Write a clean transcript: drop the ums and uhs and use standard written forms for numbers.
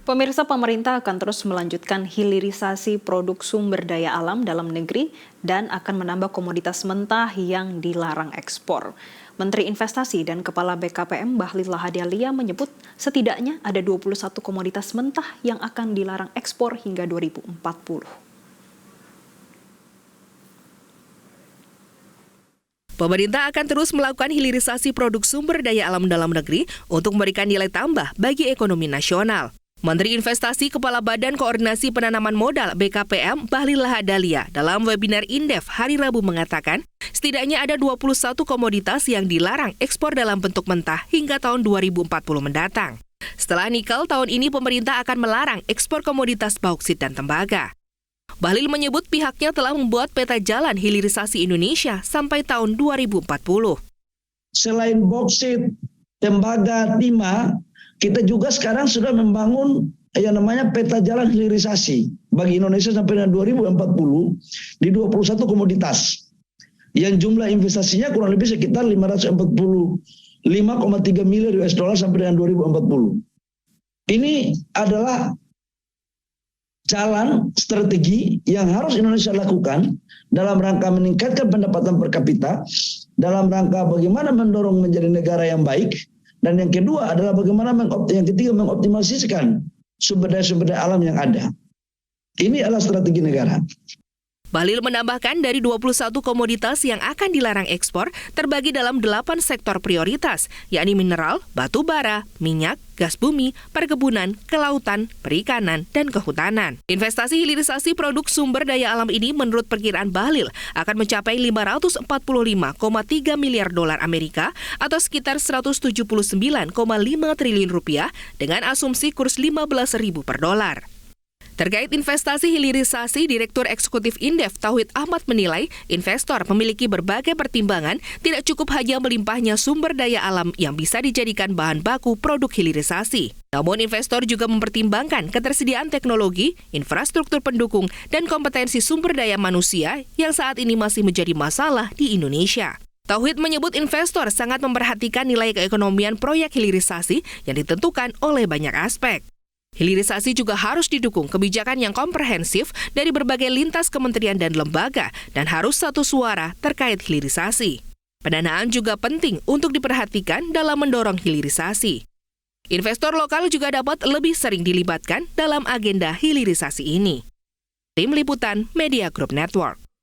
Pemirsa, pemerintah akan terus melanjutkan hilirisasi produk sumber daya alam dalam negeri dan akan menambah komoditas mentah yang dilarang ekspor. Menteri Investasi dan Kepala BKPM Bahlil Lahadalia menyebut setidaknya ada 21 komoditas mentah yang akan dilarang ekspor hingga 2040. Pemerintah akan terus melakukan hilirisasi produk sumber daya alam dalam negeri untuk memberikan nilai tambah bagi ekonomi nasional. Menteri Investasi Kepala Badan Koordinasi Penanaman Modal BKPM Bahlil Lahadalia dalam webinar Indef hari Rabu mengatakan, setidaknya ada 21 komoditas yang dilarang ekspor dalam bentuk mentah hingga tahun 2040 mendatang. Setelah nikel, tahun ini pemerintah akan melarang ekspor komoditas bauksit dan tembaga. Bahlil menyebut pihaknya telah membuat peta jalan hilirisasi Indonesia sampai tahun 2040. Selain bauksit, tembaga, timah, kita juga sekarang sudah membangun yang namanya peta jalan hilirisasi bagi Indonesia sampai dengan 2040 di 21 komoditas. Yang jumlah investasinya kurang lebih sekitar 545,3 miliar US dollar sampai dengan 2040. Ini adalah jalan strategi yang harus Indonesia lakukan dalam rangka meningkatkan pendapatan per kapita, dalam rangka bagaimana mendorong menjadi negara yang baik, dan yang kedua adalah bagaimana mengoptimalisasikan sumber daya alam yang ada. Ini adalah strategi negara. Bahlil menambahkan dari 21 komoditas yang akan dilarang ekspor terbagi dalam 8 sektor prioritas, yakni mineral, batu bara, minyak, gas bumi, perkebunan, kelautan, perikanan, dan kehutanan. Investasi hilirisasi produk sumber daya alam ini menurut perkiraan Bahlil akan mencapai 545,3 miliar dolar Amerika atau sekitar 179,5 triliun rupiah dengan asumsi kurs 15.000 per dolar. Terkait investasi hilirisasi, Direktur Eksekutif Indef Tauhid Ahmad menilai investor memiliki berbagai pertimbangan, tidak cukup hanya melimpahnya sumber daya alam yang bisa dijadikan bahan baku produk hilirisasi. Namun investor juga mempertimbangkan ketersediaan teknologi, infrastruktur pendukung, dan kompetensi sumber daya manusia yang saat ini masih menjadi masalah di Indonesia. Tauhid menyebut investor sangat memperhatikan nilai keekonomian proyek hilirisasi yang ditentukan oleh banyak aspek. Hilirisasi juga harus didukung kebijakan yang komprehensif dari berbagai lintas kementerian dan lembaga dan harus satu suara terkait hilirisasi. Pendanaan juga penting untuk diperhatikan dalam mendorong hilirisasi. Investor lokal juga dapat lebih sering dilibatkan dalam agenda hilirisasi ini. Tim Liputan Media Group Network.